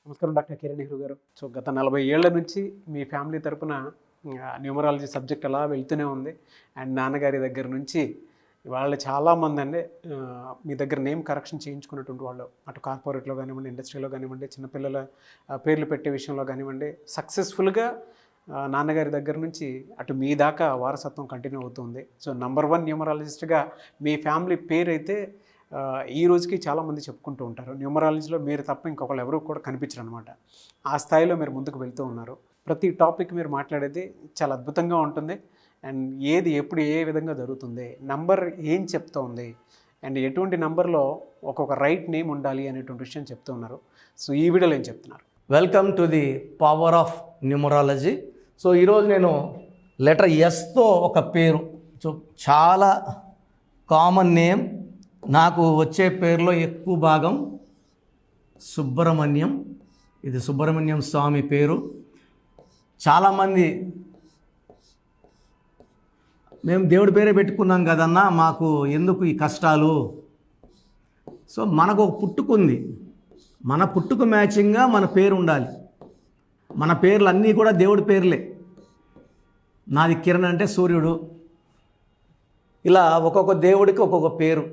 నమస్కారం డాక్టర్ కిరణ్ నెహ్రూ గారు. సో గత 40 ఏళ్ల నుంచి మీ ఫ్యామిలీ తరపున న్యూమరాలజీ సబ్జెక్ట్ అలా వెళ్తూనే ఉంది. అండ్ నాన్నగారి దగ్గర నుంచి వాళ్ళు చాలామంది అండి మీ దగ్గర నేమ్ కరెక్షన్ చేయించుకున్నటువంటి వాళ్ళు, అటు కార్పొరేట్లో కానివ్వండి, ఇండస్ట్రీలో కానివ్వండి, చిన్నపిల్లల పేర్లు పెట్టే విషయంలో కానివ్వండి, సక్సెస్ఫుల్గా నాన్నగారి దగ్గర నుంచి అటు మీ దాకా వారసత్వం కంటిన్యూ అవుతుంది. సో నంబర్ 1 న్యూమరాలజిస్ట్గా మీ ఫ్యామిలీ పేరు అయితే ఈ రోజుకి చాలామంది చెప్పుకుంటూ ఉంటారు. న్యూమరాలజీలో మీరు తప్ప ఇంకొకళ్ళు ఎవరు కూడా కనిపించరు అనమాట. ఆ స్థాయిలో మీరు ముందుకు వెళ్తూ ఉన్నారు. ప్రతి టాపిక్ మీరు మాట్లాడేది చాలా అద్భుతంగా ఉంటుంది. అండ్ ఏది ఎప్పుడు ఏ విధంగా జరుగుతుంది, నంబర్ ఏం చెప్తూ ఉంది, అండ్ ఎటువంటి నంబర్లో ఒక్కొక్క రైట్ నేమ్ ఉండాలి అనేటువంటి విషయం చెప్తూ ఉన్నారు. సో ఈ వీడియోలో ఏం చెప్తున్నారు? Welcome to the power of numerology. So ఈరోజు నేను లెటర్ ఎస్తో ఒక పేరు, సో చాలా కామన్ నేమ్, నాకు వచ్చే పేరులో ఎక్కువ భాగం సుబ్రహ్మణ్యం. ఇది సుబ్రహ్మణ్యం స్వామి పేరు. చాలామంది మేము దేవుడి పేరే పెట్టుకున్నాం కదన్నా, మాకు ఎందుకు ఈ కష్టాలు? సో మనకు ఒక పుట్టుకుంది, మన పుట్టుకు మ్యాచింగ్గా మన పేరు ఉండాలి. మన పేర్లు అన్నీ కూడా దేవుడి పేర్లే. నాది కిరణ్ అంటే సూర్యుడు. ఇలా ఒక్కొక్క దేవుడికి ఒక్కొక్క పేరు.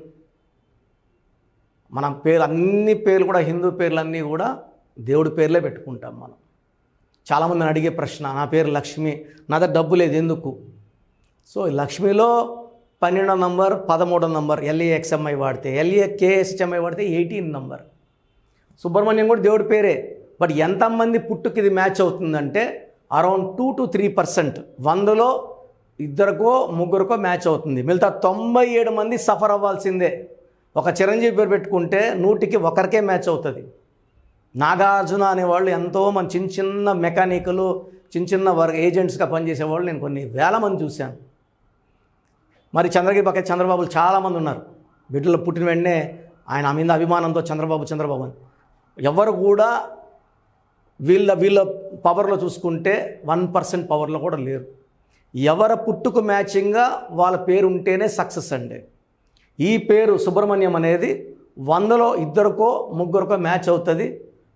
మన పేరు అన్ని పేర్లు కూడా హిందూ పేర్లన్నీ కూడా దేవుడి పేర్లే పెట్టుకుంటాం మనం. చాలామందిని అడిగే ప్రశ్న, నా పేరు లక్ష్మి, నా దగ్గర డబ్బు లేదు ఎందుకు? సో లక్ష్మిలో 12వ నంబర్ 13వ నంబర్ LAXMI వాడితే, LAKSHMI వాడితే 18 నంబర్. సుబ్రహ్మణ్యం కూడా దేవుడి పేరే. బట్ ఎంతమంది పుట్టుకి ఇది మ్యాచ్ అవుతుందంటే అరౌండ్ 2 to 3%. 100లో 2కో 3కో మ్యాచ్ అవుతుంది. మిగతా 97 మంది సఫర్ అవ్వాల్సిందే. ఒక చిరంజీవి పేరు పెట్టుకుంటే 100కి 1కే మ్యాచ్ అవుతుంది. నాగార్జున అనేవాళ్ళు ఎంతోమంది చిన్న చిన్న మెకానికలు, చిన్న చిన్న వర్క్ ఏజెంట్స్గా పనిచేసేవాళ్ళు నేను కొన్ని వేల మంది చూశాను. మరి చంద్రగిరి పక్క చంద్రబాబులు చాలామంది ఉన్నారు. బిడ్డలు పుట్టిన వెంటనే ఆయన మీద అభిమానంతో చంద్రబాబు అని. ఎవరు కూడా వీళ్ళ పవర్లో చూసుకుంటే 1% పవర్లో కూడా లేరు. ఎవరి పుట్టుకు మ్యాచింగ్గా వాళ్ళ పేరు ఉంటేనే సక్సెస్ అండి. ఈ పేరు సుబ్రహ్మణ్యం అనేది 100లో 2కో 3కో మ్యాచ్ అవుతుంది.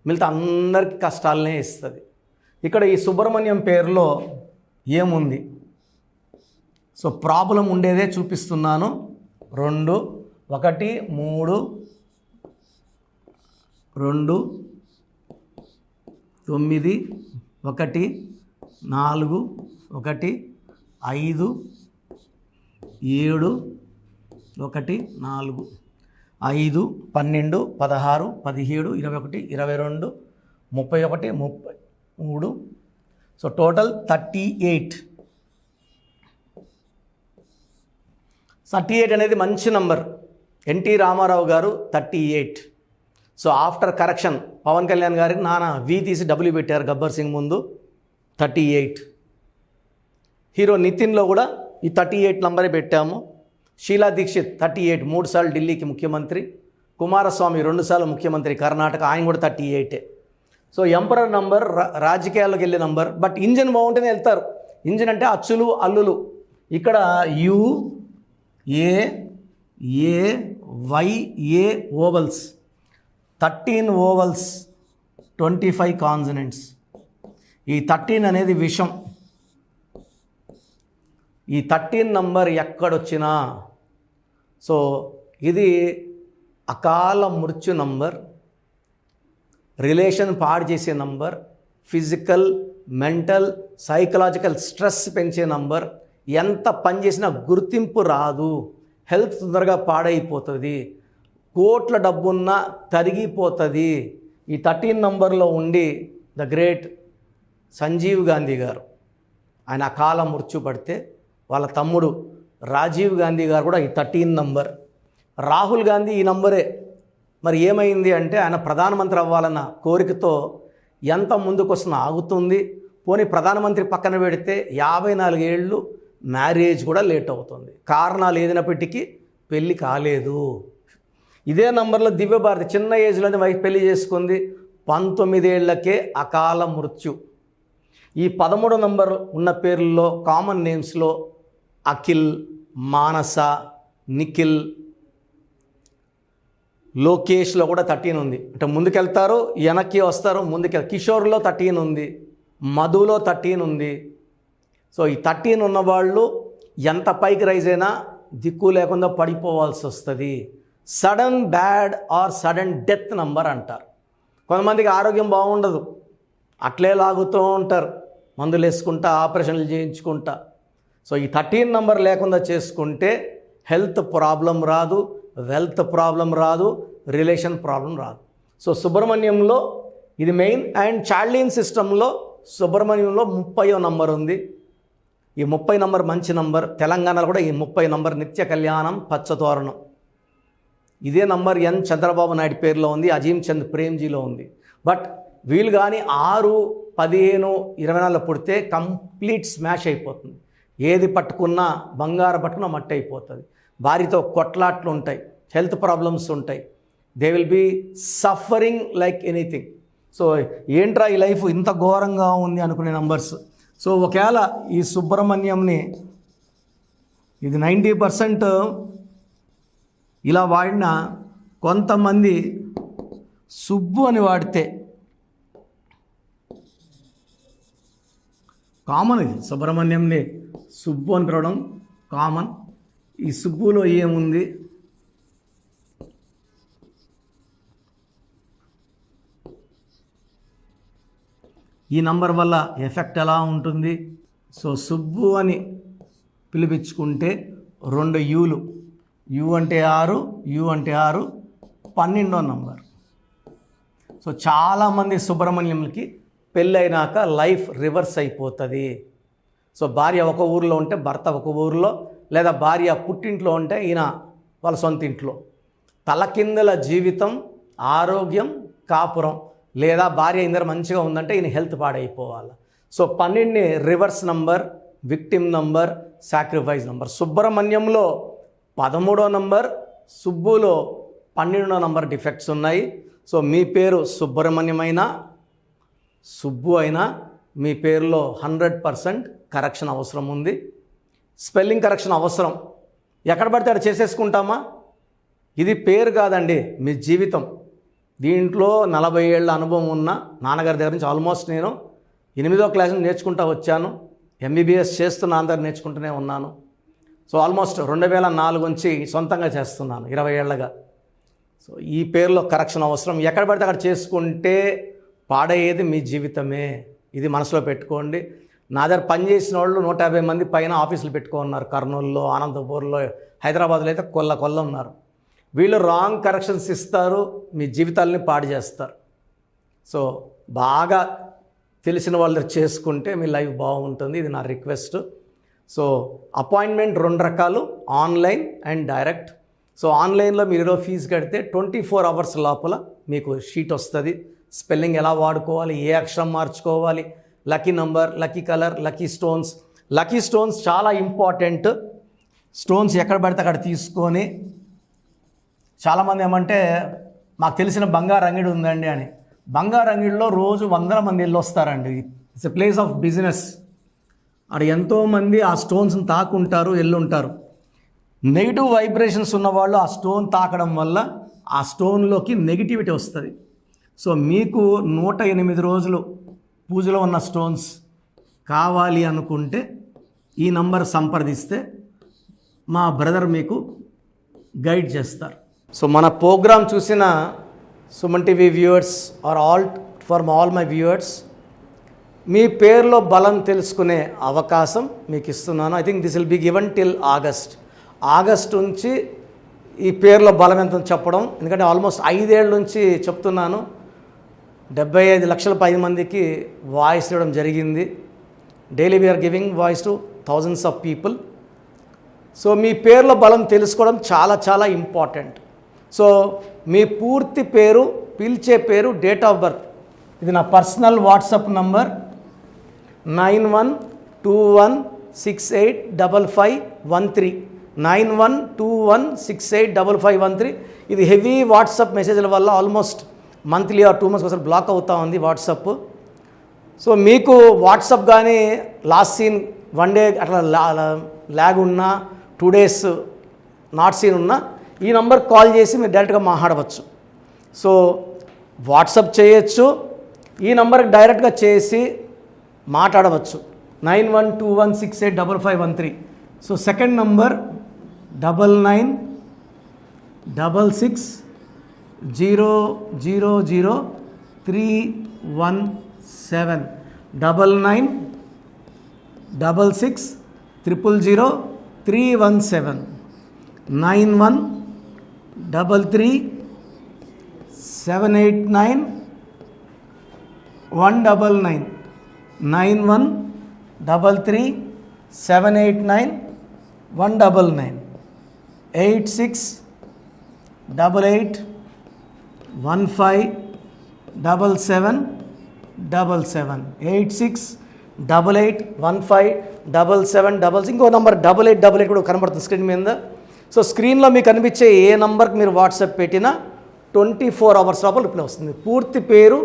మిగతా అందరికీ కష్టాలనే ఇస్తుంది. ఇక్కడ ఈ సుబ్రహ్మణ్యం పేరులో ఏముంది? సో ప్రాబ్లం ఉండేదే చూపిస్తున్నాను. 2 1 3 2 9 1 4 1 5 7 1 4 5 12 16 17 21 22 31 33. So total 38. 38 అనేది మంచి నంబర్. ఎన్టీ రామారావు గారు 38. So after correction Pawan Kalyan గారికి నాన్న వి తీసి W పెట్టారు గబ్బర్ సింగ్ ముందు. 38. హీరో నితిన్లో కూడా ఈ 38 నంబరే పెట్టాము. షీలా దీక్షిత్ 38, 3 సార్లు ఢిల్లీకి ముఖ్యమంత్రి. కుమారస్వామి 2 సార్లు ముఖ్యమంత్రి కర్ణాటక, ఆయన కూడా 38. సో ఎంపరర్ నంబర్ రాజకీయాల్లోకి వెళ్ళే నంబర్. బట్ ఇంజన్ బాగుంటేనే వెళ్తారు. ఇంజన్ అంటే అచ్చులు అల్లులు. ఇక్కడ UAAYA ఓవల్స్, 13 ఓవల్స్, 25 కాన్సనెంట్స్. ఈ 13 అనేది విషం. ఈ 13 నంబర్ ఎక్కడొచ్చినా సో ఇది అకాల మృత్యు నంబర్, రిలేషన్ పాడు చేసే number, physical, mental, psychological stress పెంచే నంబర్. ఎంత పని చేసినా గుర్తింపు రాదు, హెల్త్ తొందరగా పాడైపోతుంది, కోట్ల డబ్బున్నా తరిగిపోతుంది. ఈ 13 నంబర్లో ఉండి ద గ్రేట్ సంజీవ్ గాంధీ గారు ఆయన అకాల మృత్యు పడితే, వాళ్ళ తమ్ముడు రాజీవ్ గాంధీ గారు కూడా ఈ 13 నంబర్. రాహుల్ గాంధీ ఈ నంబరే. మరి ఏమైంది అంటే ఆయన ప్రధానమంత్రి అవ్వాలన్న కోరికతో ఎంత ముందుకు వస్తున్నా ఆగుతుంది. పోనీ ప్రధానమంత్రి పక్కన పెడితే 54 ఏళ్ళు మ్యారేజ్ కూడా లేట్ అవుతుంది. కారణాలు ఏదైనప్పటికీ పెళ్ళి కాలేదు. ఇదే నంబర్లో దివ్యభారతి చిన్న ఏజ్లోనే పెళ్లి చేసుకుంది. 19 ఏళ్లకే అకాల మృత్యు. ఈ 13 నంబర్ ఉన్న పేర్లలో కామన్ నేమ్స్లో అఖిల్, మానస, నిఖిల్, లోకేష్లో కూడా 13 ఉంది. అంటే ముందుకెళ్తారు, వెనక్కి వస్తారు, కిషోర్లో 13 ఉంది, మధులో 13 ఉంది. సో ఈ 13 ఉన్నవాళ్ళు ఎంత పైకి రైజ్ అయినా దిక్కు లేకుండా పడిపోవాల్సి వస్తుంది. Sudden bad or sudden death number అంటారు. కొంతమందికి ఆరోగ్యం బాగుండదు, అట్లే లాగుతూ ఉంటారు, మందులు వేసుకుంటా, ఆపరేషన్లు చేయించుకుంటా. సో ఈ 13 నంబర్ లేకుండా చేసుకుంటే హెల్త్ ప్రాబ్లం రాదు, వెల్త్ ప్రాబ్లం రాదు, రిలేషన్ ప్రాబ్లం రాదు. సో సుబ్రహ్మణ్యంలో ఇది మెయిన్. అండ్ చార్లిన్ సిస్టంలో సుబ్రహ్మణ్యంలో 30వ నంబర్ ఉంది. ఈ 30 నంబర్ మంచి నంబర్. తెలంగాణలో కూడా ఈ 30 నంబర్ నిత్య కళ్యాణం పచ్చతోరణం. ఇదే నంబర్ ఎన్ చంద్రబాబు నాయుడు పేరులో ఉంది, అజీమ్ చంద్ ప్రేమ్జీలో ఉంది. బట్ వీళ్ళు కానీ 6, 15, 24 పుడితే కంప్లీట్ స్మాష్ అయిపోతుంది. ఏది పట్టుకున్నా, బంగారం పట్టుకున్నా మట్టి అయిపోతుంది. భార్యతో కొట్లాట్లు ఉంటాయి, హెల్త్ ప్రాబ్లమ్స్ ఉంటాయి. They will be suffering like anything. So ఏంట్రా ఈ లైఫ్ ఇంత ఘోరంగా ఉంది అనుకునే నంబర్స్. సో ఒకవేళ ఈ సుబ్రహ్మణ్యంని ఇది 90% ఇలా వాడిన, కొంతమంది సుబ్బు అని వాడితే కామన్. ఇది సుబ్రహ్మణ్యంని సుబ్బు అని పిలవడం కామన్. ఈ సుబ్బులో ఏముంది? ఈ నంబర్ వల్ల ఎఫెక్ట్ ఎలా ఉంటుంది? సో సుబ్బు అని పిలిపించుకుంటే 2 యూలు, యు అంటే 6, యు అంటే 6, 12వ నంబర్. సో చాలామంది సుబ్రహ్మణ్యంకి పెళ్ళైనాక లైఫ్ రివర్స్ అయిపోతుంది. సో భార్య ఒక ఊరిలో ఉంటే భర్త ఒక ఊరిలో, లేదా భార్య పుట్టింట్లో ఉంటే ఈయన వాళ్ళ సొంత ఇంట్లో. తలకిందుల జీవితం, ఆరోగ్యం, కాపురం, లేదా భార్య ఇందరు మంచిగా ఉందంటే ఈయన హెల్త్ పాడైపోవాలి. సో 12ని reverse number, victim number, sacrifice number. సుబ్రహ్మణ్యంలో 13వ నంబర్, సుబ్బులో 12వ నంబర్ డిఫెక్ట్స్ ఉన్నాయి. సో మీ పేరు సుబ్రహ్మణ్యం అయినా సుబ్బు అయినా మీ పేరులో 100% కరెక్షన్ అవసరం ఉంది. స్పెల్లింగ్ కరెక్షన్ అవసరం. ఎక్కడ పడితే అక్కడ చేసేసుకుంటామా? ఇది పేరు కాదండి, మీ జీవితం. దీంట్లో 40 ఏళ్ళ అనుభవం ఉన్న నాన్నగారి దగ్గర నుంచి ఆల్మోస్ట్ నేను 8వ క్లాస్ నేర్చుకుంటూ వచ్చాను. MBBS చేస్తున్న అందరు నేర్చుకుంటూనే ఉన్నాను. సో ఆల్మోస్ట్ 2004 నుంచి సొంతంగా చేస్తున్నాను 20 ఏళ్ళగా. సో ఈ పేరులో కరెక్షన్ అవసరం. ఎక్కడ పడితే అక్కడ చేసుకుంటే పాడయ్యేది మీ జీవితమే. ఇది మనసులో పెట్టుకోండి. నా దగ్గర పనిచేసిన వాళ్ళు 150 మంది పైన ఆఫీసులు పెట్టుకున్నారు. కర్నూలులో, అనంతపూర్లో, హైదరాబాద్లో అయితే కొల్ల ఉన్నారు. వీళ్ళు రాంగ్ కరెక్షన్స్ ఇస్తారు, మీ జీవితాలని పాడు చేస్తారు. సో బాగా తెలిసిన వాళ్ళు చేసుకుంటే మీ లైఫ్ బాగుంటుంది. ఇది నా రిక్వెస్ట్. సో అపాయింట్మెంట్ 2 రకాలు, ఆన్లైన్ అండ్ డైరెక్ట్. సో ఆన్లైన్లో మీరు ఫీజు కడితే 24 అవర్స్ లోపల మీకు షీట్ వస్తుంది. స్పెల్లింగ్ ఎలా వాడుకోవాలి, ఏ అక్షరం మార్చుకోవాలి, lucky number, lucky colour, lucky stones. Lucky stones చాలా ఇంపార్టెంట్. స్టోన్స్ ఎక్కడ పడితే అక్కడ తీసుకొని, చాలామంది ఏమంటే మాకు తెలిసిన బంగారు అంగిడి ఉందండి అని. బంగారు అంగిడిలో రోజు 100 మంది వెళ్ళి వస్తారండి. It's a place of business. అక్కడ ఎంతోమంది ఆ స్టోన్స్ని తాకుంటారు, ఎల్లుంటారు. నెగిటివ్ వైబ్రేషన్స్ ఉన్నవాళ్ళు ఆ స్టోన్ తాకడం వల్ల ఆ స్టోన్లోకి నెగిటివిటీ వస్తుంది. సో మీకు 108 రోజులు పూజలో ఉన్న స్టోన్స్ కావాలి అనుకుంటే ఈ నంబర్ సంప్రదిస్తే మా బ్రదర్ మీకు గైడ్ చేస్తారు. సో మన ప్రోగ్రామ్ చూసిన Suman TV viewers are all my viewers, మీ పేరులో బలం తెలుసుకునే అవకాశం మీకు ఇస్తున్నాను. I think this will be given till August నుంచి ఈ పేరులో బలం ఎంత చెప్పడం. ఎందుకంటే ఆల్మోస్ట్ 5 ఏళ్ళ నుంచి చెప్తున్నాను. 75 లక్షల పైన మందికి వాయిస్ ఇవ్వడం జరిగింది. Daily we're giving voice to thousands of people. So మీ పేరులో బలం తెలుసుకోవడం చాలా చాలా ఇంపార్టెంట్. సో మీ పూర్తి పేరు, పిలిచే పేరు, డేట్ ఆఫ్ బర్త్. ఇది నా పర్సనల్ వాట్సాప్ నంబర్ 9121685513 9121685513. ఇది హెవీ వాట్సాప్ మెసేజ్ల వల్ల ఆల్మోస్ట్ మంత్లీ ఆర్ 2 మంత్స్ ఒకసారి బ్లాక్ అవుతూ ఉంది వాట్సాప్. సో మీకు వాట్సాప్ కానీ లాస్ట్ సీన్ 1 డే అట్లా ల్యాగ్ ఉన్నా, 2 days నాట్ సీన్ ఉన్నా, ఈ నంబర్ కాల్ చేసి మీరు డైరెక్ట్గా మాట్లాడవచ్చు. సో వాట్సప్ చేయొచ్చు, ఈ నంబర్కి డైరెక్ట్గా చేసి మాట్లాడవచ్చు. 9121685513. So second number 9966000317 9966000317 9133789199 9133789199 8688157777 8688157777. ఇంకో నంబర్ 8888 కూడా కనబడుతుంది స్క్రీన్ మీద. సో స్క్రీన్లో మీకు కనిపించే ఏ నంబర్కి మీరు వాట్సాప్ పెట్టినా 24 అవర్స్ లోపల రిప్లై వస్తుంది. పూర్తి పేరు,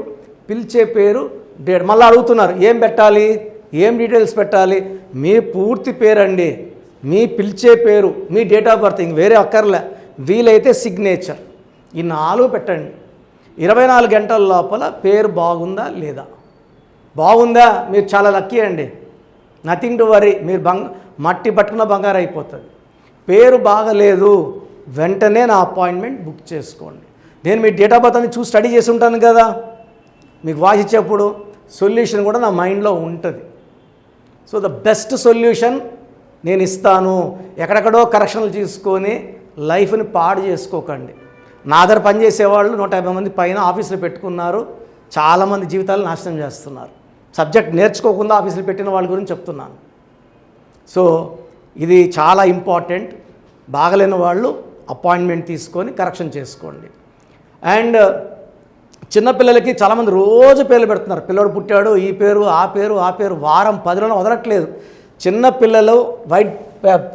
పిలిచే పేరు, డేట్. మళ్ళీ అడుగుతున్నారు ఏం పెట్టాలి, ఏం డీటెయిల్స్ పెట్టాలి. మీ పూర్తి పేరు అండి, మీ పిలిచే పేరు, మీ డేట్ ఆఫ్ బర్త్, ఇంక వేరే అక్కర్లే. వీలైతే సిగ్నేచర్, ఈ 4 పెట్టండి. 24 గంటల లోపల పేరు బాగుందా లేదా, బాగుందా మీరు చాలా లక్కీ అండి, నథింగ్ టు వరీ. మీరు మట్టి పట్టుకున్న బంగారు అయిపోతుంది. పేరు బాగలేదు, వెంటనే నా అపాయింట్మెంట్ బుక్ చేసుకోండి. నేను మీ డేట్ ఆఫ్ బర్త్ అని చూసి స్టడీ చేసి ఉంటాను కదా, మీకు వాయిస్ ఇచ్చేప్పుడు సొల్యూషన్ కూడా నా మైండ్లో ఉంటుంది. సో ద బెస్ట్ సొల్యూషన్ నేను ఇస్తాను. ఎక్కడెక్కడో కరెక్షన్లు తీసుకొని లైఫ్ని పాడు చేసుకోకండి. నా దగ్గర పనిచేసేవాళ్ళు 150 మంది పైన ఆఫీసులు పెట్టుకున్నారు. చాలామంది జీవితాలు నాశనం చేస్తున్నారు. సబ్జెక్ట్ నేర్చుకోకుండా ఆఫీసులు పెట్టిన వాళ్ళ గురించి చెప్తున్నాను. సో ఇది చాలా ఇంపార్టెంట్. బాగలేని వాళ్ళు అపాయింట్మెంట్ తీసుకొని కరెక్షన్ చేసుకోండి. అండ్ చిన్నపిల్లలకి చాలామంది రోజు పేర్లు పెడుతున్నారు. పిల్లడు పుట్టాడు, ఈ పేరు ఆ పేరు ఆ పేరు, వారం 10 రోజులు వదలట్లేదు. చిన్నపిల్లలు వైట్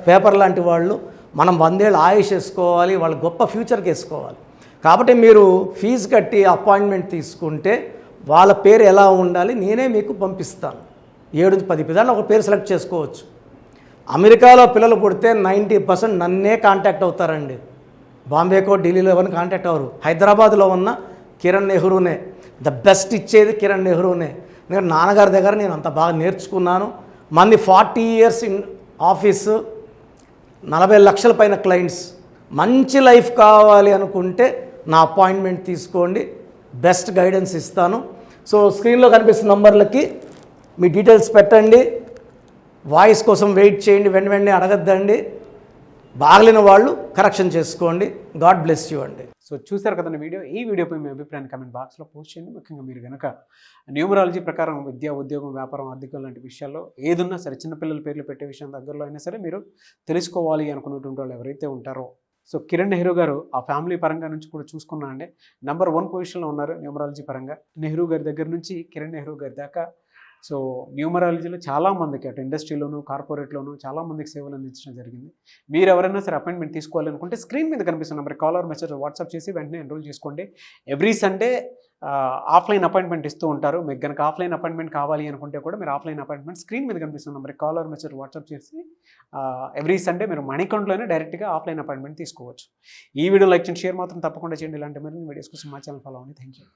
పేపర్ లాంటి వాళ్ళు. మనం 100 ఏళ్ళు ఆయుష్ వేసుకోవాలి, వాళ్ళ గొప్ప ఫ్యూచర్కి వేసుకోవాలి. కాబట్టి మీరు ఫీజు కట్టి అపాయింట్మెంట్ తీసుకుంటే వాళ్ళ పేరు ఎలా ఉండాలి నేనే మీకు పంపిస్తాను. 7 నుంచి 10 పిల్లలు ఒక పేరు సెలెక్ట్ చేసుకోవచ్చు. అమెరికాలో పిల్లలు పుడితే 90% నన్నే కాంటాక్ట్ అవుతారండి. బాంబేకో ఢిల్లీలో ఎవరిని కాంటాక్ట్ అవ్వరు. హైదరాబాద్లో ఉన్న కిరణ్ నెహ్రూనే, ద బెస్ట్ ఇచ్చేది కిరణ్ నెహ్రూనే. నేను నాన్నగారి దగ్గర నేను అంత బాగా నేర్చుకున్నాను. మంది 40 ఇయర్స్ ఇన్ ఆఫీసు, 40 లక్షల పైన క్లయింట్స్. మంచి లైఫ్ కావాలి అనుకుంటే నా అపాయింట్మెంట్ తీసుకోండి, బెస్ట్ గైడెన్స్ ఇస్తాను. సో స్క్రీన్లో కనిపిస్తున్న నంబర్లకి మీ డీటెయిల్స్ పెట్టండి. వాయిస్ కోసం వెయిట్ చేయండి, వెంటనే అడగద్దండి. బాగలేని వాళ్ళు కరెక్షన్ చేసుకోండి. గాడ్ బ్లెస్ యూ అండి. సో చూసారు కదండి వీడియో. ఈ వీడియోపై మీ అభిప్రాయాన్ని కమెంట్ బాక్స్లో పోస్ట్ చేయండి. ముఖ్యంగా మీరు కనుక న్యూమరాలజీ ప్రకారం విద్య, ఉద్యోగం, వ్యాపారం, ఆర్థికం లాంటి విషయాల్లో ఏదున్నా సరే, చిన్నపిల్లల పేర్లు పెట్టే విషయం దగ్గరలో అయినా సరే మీరు తెలుసుకోవాలి అనుకున్నటువంటి వాళ్ళు ఎవరైతే ఉంటారో, సో కిరణ్ నెహ్రూ గారు ఆ ఫ్యామిలీ పరంగా నుంచి కూడా చూసుకున్నా అండి నెంబర్ 1 పొజిషన్లో ఉన్నారు న్యూమరాలజీ పరంగా. నెహ్రూ గారి దగ్గర నుంచి కిరణ్ నెహ్రూ గారి దాకా సో న్యూమరాలజీలో చాలామందికి అటు ఇండస్ట్రీలోను, కార్పొరేట్లోను చాలామందికి సేవలు అందించడం జరిగింది. మీరు ఎవరైనా సరే అపాయింట్మెంట్ తీసుకోవాలనుకుంటే స్క్రీన్ మీద కనిపిస్తున్న number call or message WhatsApp చేసి వెంటనే ఎన్రోల్ చేసుకోండి. ఎవ్రీ సండే ఆఫ్లైన్ అపాయింట్మెంట్ ఇస్తూ ఉంటారు. మీకు కనుక ఆఫ్లైన్ అపాయింట్మెంట్ కావాలి అనుకుంటే కూడా మీరు ఆఫ్లైన్ అపాయింట్మెంట్ స్క్రీన్ మీద కనిపిస్తున్న number call or message WhatsApp చేసి ఎవ్రీ సండే మీరు మణికంట్లోనే డైరెక్ట్గా ఆఫ్లైన్ అపాయింట్మెంట్ తీసుకోవచ్చు. ఈ వీడియో లైక్ చేయండి, షేర్ మాత్రం తప్పకుండా చేయండి. ఇలాంటి మరిన్ని వీడియోస్ కోసం మా ఛానల్ ఫాలో అవ్వండి. Thank you.